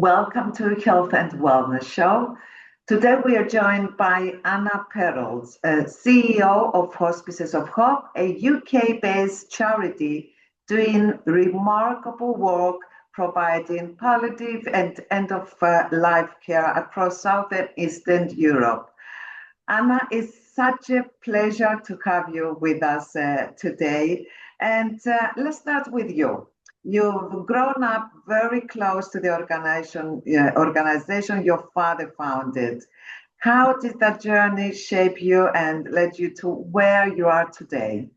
Welcome to Health and Wellness Show. Today we are joined by Perolls, CEO of Hospices of Hope, a UK-based charity doing remarkable work providing palliative and end-of-life care across South and Eastern Europe. Anna, it's such a pleasure to have you with us today. And let's start with you. You've grown up very close to the organization your father founded. How did that journey shape you and led you to where you are today?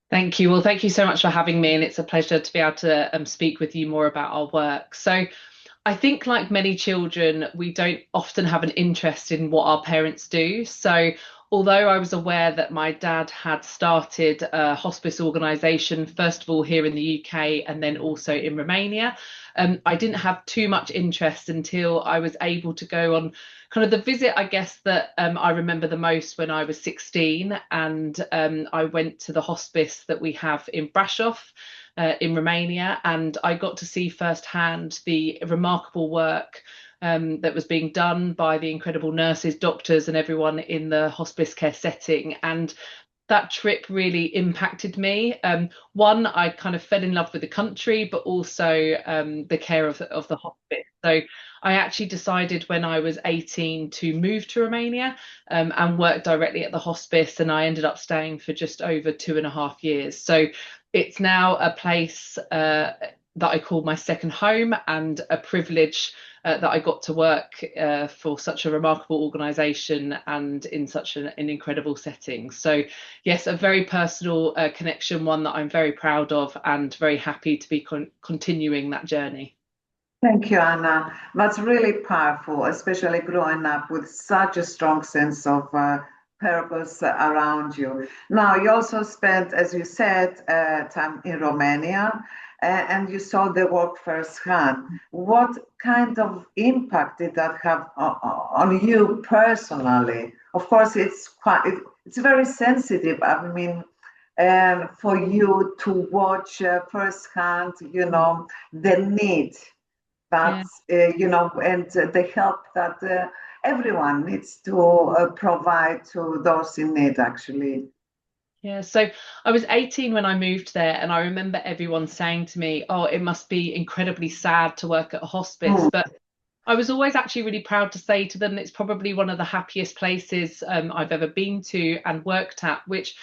Thank you. Well, thank you so much for having me, and it's a pleasure to be able to speak with you more about our work. So I think, like many children, we don't often have an interest in what our parents do. So although I was aware that my dad had started a hospice organisation, first of all here in the UK and then also in Romania, I didn't have too much interest until I was able to go on kind of the visit, I guess, that I remember the most when I was 16. And I went to the hospice that we have in Brașov in Romania, and I got to see firsthand the remarkable work that was being done by the incredible nurses, doctors, and everyone in the hospice care setting. And that trip really impacted me. One, I kind of fell in love with the country, but also the care of the hospice. So I actually decided when I was 18 to move to Romania and work directly at the hospice, and I ended up staying for just over 2.5 years. So it's now a place that I call my second home, and a privilege that I got to work for such a remarkable organisation and in such an incredible setting. So yes, a very personal connection, one that I'm very proud of and very happy to be continuing that journey. Thank you, Anna. That's really powerful, especially growing up with such a strong sense of purpose around you. Now, you also spent, as you said, time in Romania, and you saw the work firsthand. What kind of impact did that have on you personally? Of course, it's very sensitive. I mean, for you to watch firsthand, the need that, and the help that everyone needs to provide to those in need, actually. Yeah, so I was 18 when I moved there, and I remember everyone saying to me, oh, it must be incredibly sad to work at a hospice. But I was always actually really proud to say to them it's probably one of the happiest places I've ever been to and worked at, which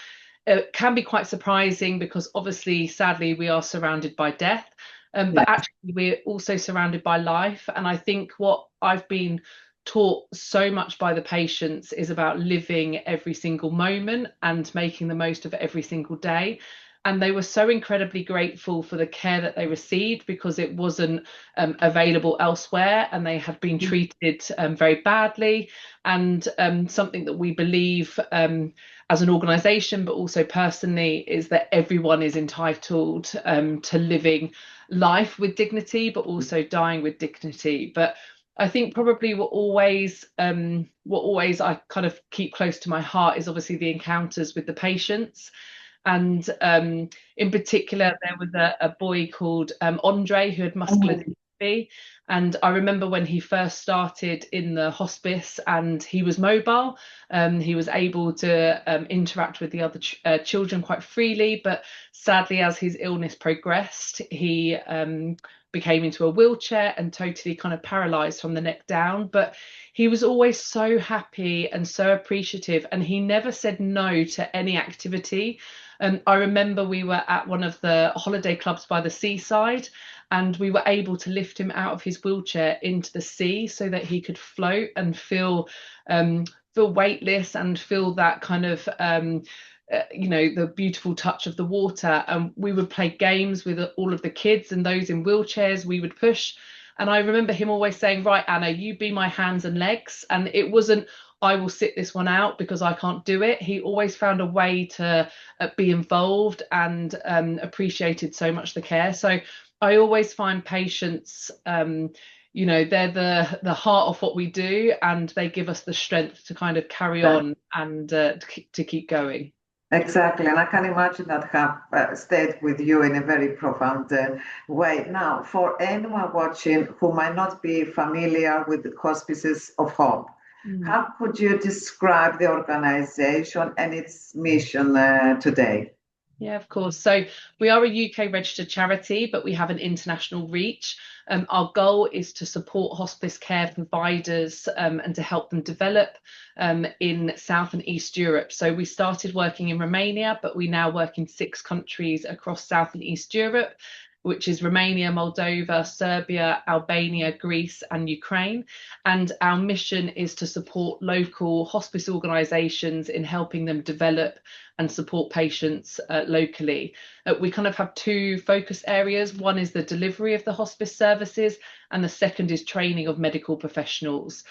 can be quite surprising because obviously, sadly, we are surrounded by death, but actually we're also surrounded by life. And I think what I've been taught so much by the patients is about living every single moment and making the most of every single day. And they were so incredibly grateful for the care that they received because it wasn't available elsewhere, and they had been treated very badly. And something that we believe as an organisation, but also personally, is that everyone is entitled to living life with dignity, but also dying with dignity. But I think probably what always I kind of keep close to my heart is obviously the encounters with the patients. And in particular, there was a boy called Andre who had muscular dystrophy. And I remember when he first started in the hospice and he was mobile, he was able to interact with the other children quite freely. But sadly, as his illness progressed, he became into a wheelchair and totally kind of paralyzed from the neck down. But he was always so happy and so appreciative, and he never said no to any activity. I remember we were at one of the holiday clubs by the seaside, and we were able to lift him out of his wheelchair into the sea so that he could float and feel weightless and feel that kind of the beautiful touch of the water. And we would play games with all of the kids, and those in wheelchairs we would push. And I remember him always saying, right, Anna, you be my hands and legs. And it wasn't, I will sit this one out because I can't do it. He always found a way to be involved and appreciated so much the care. So I always find patients, they're the heart of what we do, and they give us the strength to kind of carry on and to keep going. Exactly, and I can imagine that have stayed with you in a very profound way. Now, for anyone watching who might not be familiar with the Hospices of Hope, how could you describe the organization and its mission today? Yeah, of course. So we are a UK registered charity, but we have an international reach. Our goal is to support hospice care providers and to help them develop in South and East Europe. So we started working in Romania, but we now work in 6 countries across South and East Europe, which is Romania, Moldova, Serbia, Albania, Greece, and Ukraine. And our mission is to support local hospice organisations in helping them develop and support patients locally. We kind of have 2 focus areas. One is the delivery of the hospice services, and the second is training of medical professionals.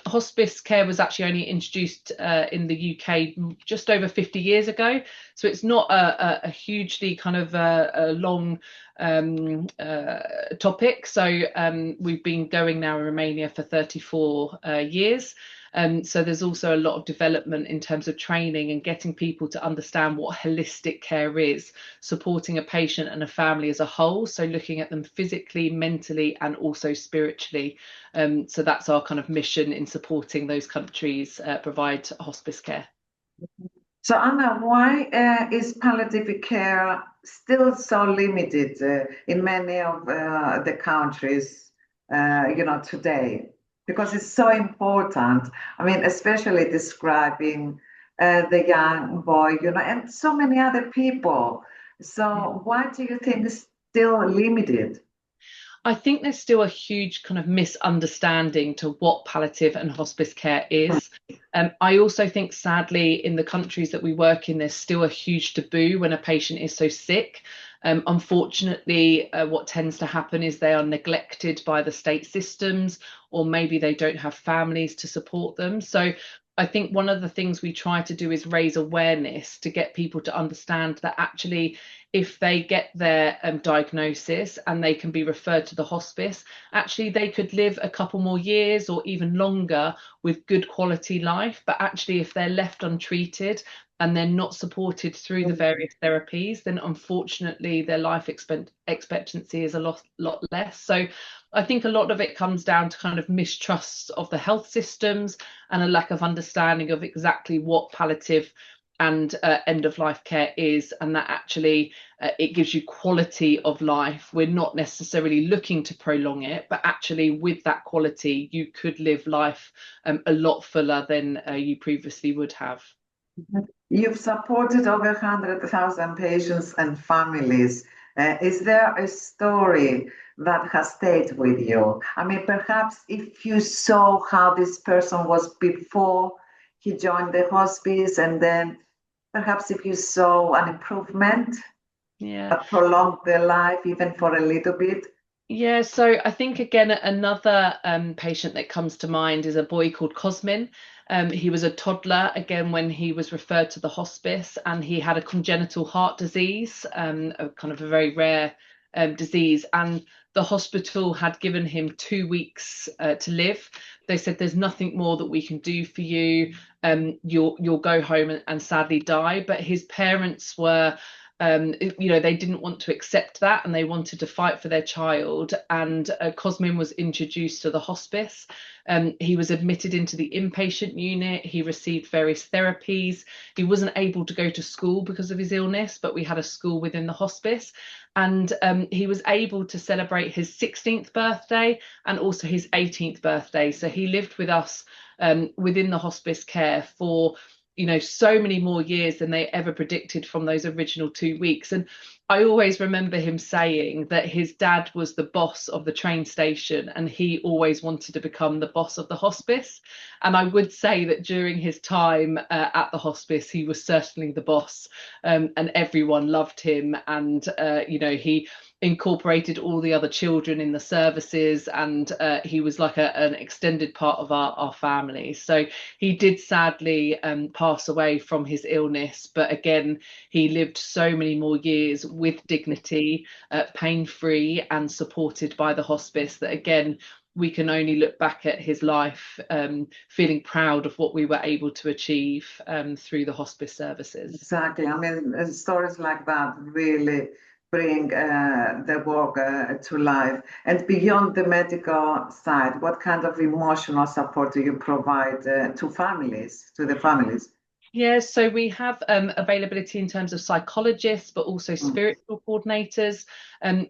Hospice care was actually only introduced in the UK just over 50 years ago, so it's not a hugely kind of a long topic. So we've been going now in Romania for 34 years. So there's also a lot of development in terms of training and getting people to understand what holistic care is, supporting a patient and a family as a whole. So looking at them physically, mentally, and also spiritually. So that's our kind of mission in supporting those countries provide hospice care. So Anna, why is palliative care still so limited in many of the countries, today? Because it's so important. I mean, especially describing the young boy, and so many other people. So why do you think it's still limited? I think there's still a huge kind of misunderstanding to what palliative and hospice care is. I also think, sadly, in the countries that we work in, there's still a huge taboo when a patient is so sick. Unfortunately, what tends to happen is they are neglected by the state systems, or maybe they don't have families to support them. So I think one of the things we try to do is raise awareness to get people to understand that actually, if they get their diagnosis and they can be referred to the hospice, actually they could live a couple more years or even longer with good quality life. But actually, if they're left untreated and they're not supported through the various therapies, then unfortunately their life expectancy is a lot less. So I think a lot of it comes down to kind of mistrust of the health systems and a lack of understanding of exactly what palliative and end of life care is, and that actually it gives you quality of life. We're not necessarily looking to prolong it, but actually with that quality you could live life a lot fuller than you previously would have. You've supported over 100,000 patients and families. Is there a story that has stayed with you? I mean, perhaps if you saw how this person was before he joined the hospice, and then perhaps if you saw an improvement that prolonged their life even for a little bit. Yeah, so I think, again, another patient that comes to mind is a boy called Cosmin. He was a toddler, again, when he was referred to the hospice, and he had a congenital heart disease, a kind of a very rare disease. And the hospital had given him 2 weeks to live. They said, there's nothing more that we can do for you. You'll go home and sadly die. But his parents were they didn't want to accept that, and they wanted to fight for their child. And Cosmin was introduced to the hospice. He was admitted into the inpatient unit. He received various therapies. He wasn't able to go to school because of his illness, but we had a school within the hospice. And he was able to celebrate his 16th birthday and also his 18th birthday. So he lived with us within the hospice care for so many more years than they ever predicted from those original 2 weeks. And I always remember him saying that his dad was the boss of the train station and he always wanted to become the boss of the hospice. And I would say that during his time at the hospice, he was certainly the boss, and everyone loved him. And, he incorporated all the other children in the services, and he was like an extended part of our family. So he did sadly pass away from his illness, but again, he lived so many more years with dignity, pain-free, and supported by the hospice, that again, we can only look back at his life feeling proud of what we were able to achieve through the hospice services. Exactly. I mean, stories like that really bring the work to life. And beyond the medical side, what kind of emotional support do you provide to families, to the families? Yeah, so we have availability in terms of psychologists, but also spiritual coordinators.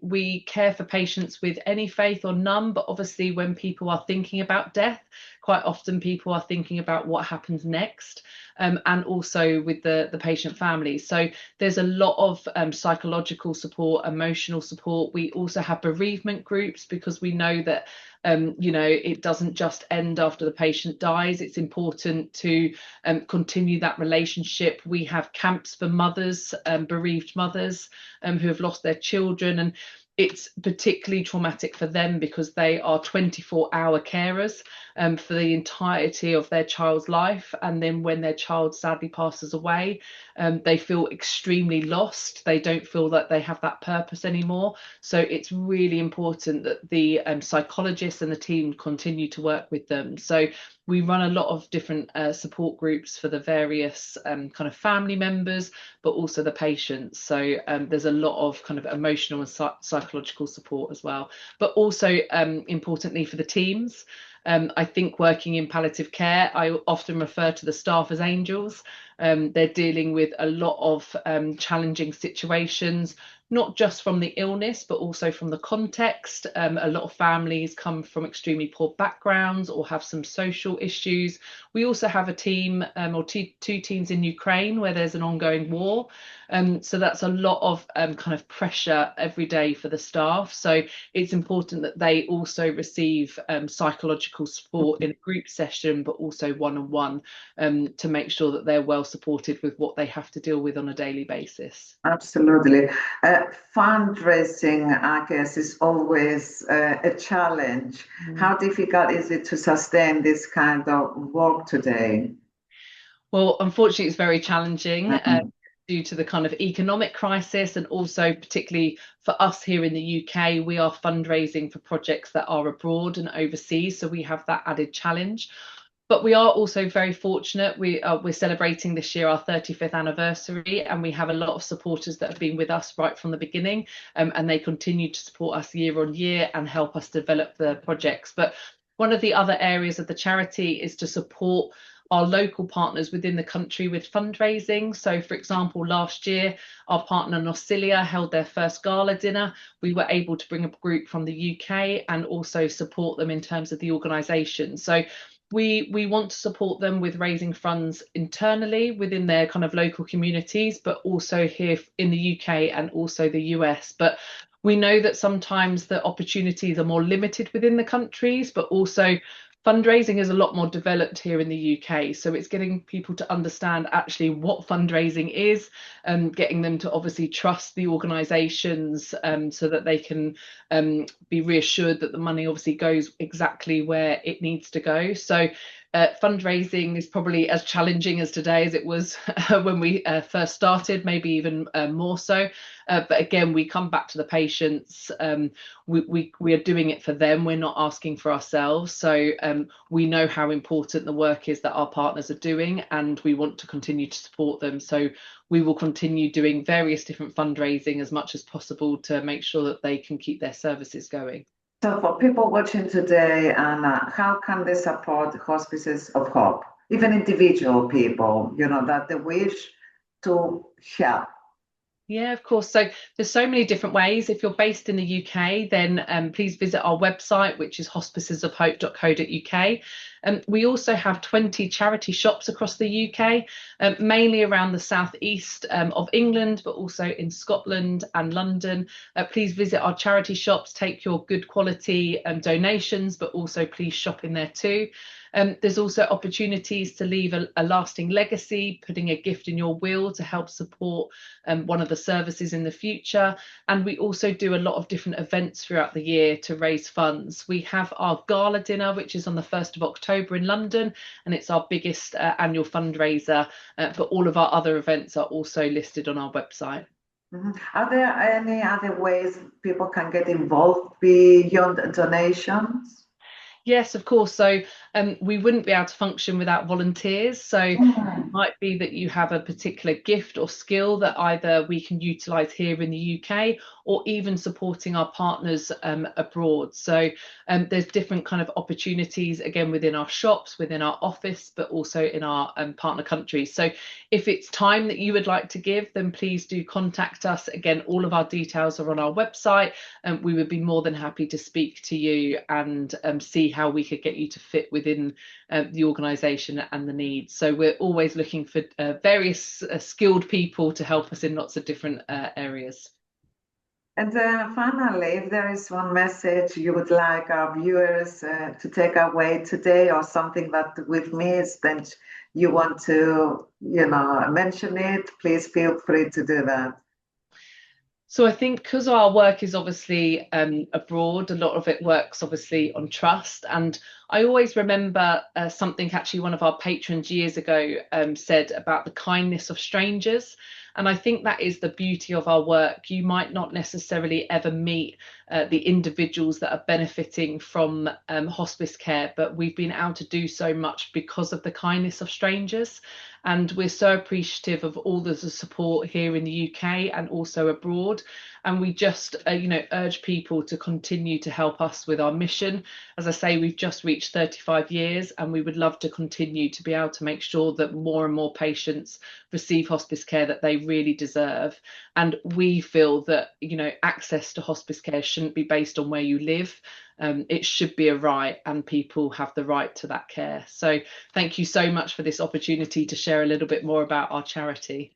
We care for patients with any faith or none, but obviously when people are thinking about death, quite often people are thinking about what happens next, and also with the patient family. So there's a lot of psychological support, emotional support. We also have bereavement groups because we know that you know, it doesn't just end after the patient dies. It's important to continue that relationship. We have camps for mothers, bereaved mothers who have lost their children, and it's particularly traumatic for them because they are 24-hour carers for the entirety of their child's life. And then when their child sadly passes away, they feel extremely lost. They don't feel that they have that purpose anymore. So it's really important that the psychologists and the team continue to work with them. So we run a lot of different support groups for the various kind of family members, but also the patients. So there's a lot of kind of emotional and psychological support as well. But also importantly for the teams, I think working in palliative care, I often refer to the staff as angels. They're dealing with a lot of challenging situations, not just from the illness, but also from the context. A lot of families come from extremely poor backgrounds or have some social issues. We also have a team or two teams in Ukraine where there's an ongoing war. So that's a lot of kind of pressure every day for the staff. So it's important that they also receive psychological support in a group session, but also one-on-one to make sure that they're well supported with what they have to deal with on a daily basis. Absolutely. Fundraising, I guess, is always a challenge. How difficult is it to sustain this kind of work today? Well, unfortunately, it's very challenging due to the kind of economic crisis, and also particularly for us here in the UK, we are fundraising for projects that are abroad and overseas, so we have that added challenge. But we are also very fortunate. We're celebrating this year our 35th anniversary, and we have a lot of supporters that have been with us right from the beginning, and they continue to support us year on year and help us develop the projects. But one of the other areas of the charity is to support our local partners within the country with fundraising. So, for example, last year, our partner Nocilia held their first gala dinner. We were able to bring a group from the UK and also support them in terms of the organisation. So we want to support them with raising funds internally within their kind of local communities, but also here in the UK and also the US. But we know that sometimes the opportunities are more limited within the countries, but also fundraising is a lot more developed here in the UK. So it's getting people to understand actually what fundraising is, and getting them to obviously trust the organisations so that they can be reassured that the money obviously goes exactly where it needs to go. So fundraising is probably as challenging as today as it was when we first started, maybe even more so. But again, we come back to the patients. We are doing it for them. We're not asking for ourselves. So we know how important the work is that our partners are doing, and we want to continue to support them. So we will continue doing various different fundraising as much as possible to make sure that they can keep their services going. So for people watching today, Anna, how can they support Hospices of Hope? Even individual people, you know, that they wish to help. Yeah, of course. So there's so many different ways. If you're based in the UK, then please visit our website, which is hospicesofhope.co.uk. We also have 20 charity shops across the UK, mainly around the southeast of England, but also in Scotland and London. Please visit our charity shops, take your good quality donations, but also please shop in there too. There's also opportunities to leave a lasting legacy, putting a gift in your will to help support one of the services in the future. And we also do a lot of different events throughout the year to raise funds. We have our gala dinner, which is on the 1st of October in London, and it's our biggest annual fundraiser. But all of our other events are also listed on our website. Are there any other ways people can get involved beyond donations? Yes, of course. So we wouldn't be able to function without volunteers. So it might be that you have a particular gift or skill that either we can utilise here in the UK, or even supporting our partners abroad. So there's different kind of opportunities, again, within our shops, within our office, but also in our partner countries. So if it's time that you would like to give, then please do contact us. Again, all of our details are on our website, and we would be more than happy to speak to you and see how we could get you to fit within the organisation and the needs. So we're always looking for various skilled people to help us in lots of different areas. And finally, if there is one message you would like our viewers to take away today, or something that we've missed and you want to, mention it, please feel free to do that. So I think because our work is obviously abroad, a lot of it works obviously on trust. And I always remember something actually one of our patrons years ago said about the kindness of strangers. And I think that is the beauty of our work. You might not necessarily ever meet the individuals that are benefiting from hospice care, but we've been able to do so much because of the kindness of strangers. And we're so appreciative of all the support here in the UK and also abroad. And we just, urge people to continue to help us with our mission. As I say, we've just reached 35 years, and we would love to continue to be able to make sure that more and more patients receive hospice care that they really deserve. And we feel that, access to hospice care shouldn't be based on where you live. It should be a right, and people have the right to that care. So thank you so much for this opportunity to share a little bit more about our charity.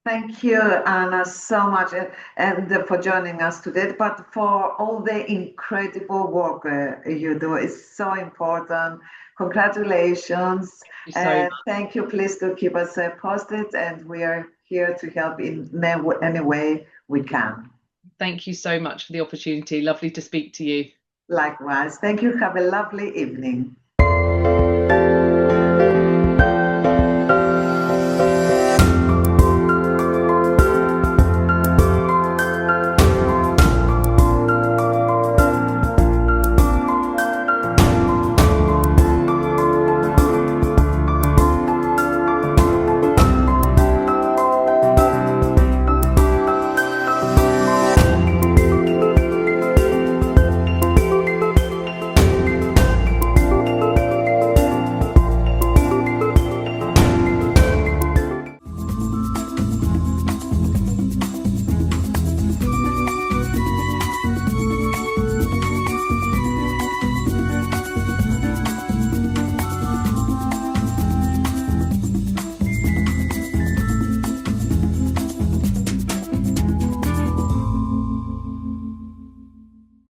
Thank you, Anna, so much, and for joining us today, but for all the incredible work you do. It's so important. Congratulations. Thank you. Please do keep us posted, and we are here to help in any way we can. Thank you so much for the opportunity. Lovely to speak to you. Likewise. Thank you. Have a lovely evening.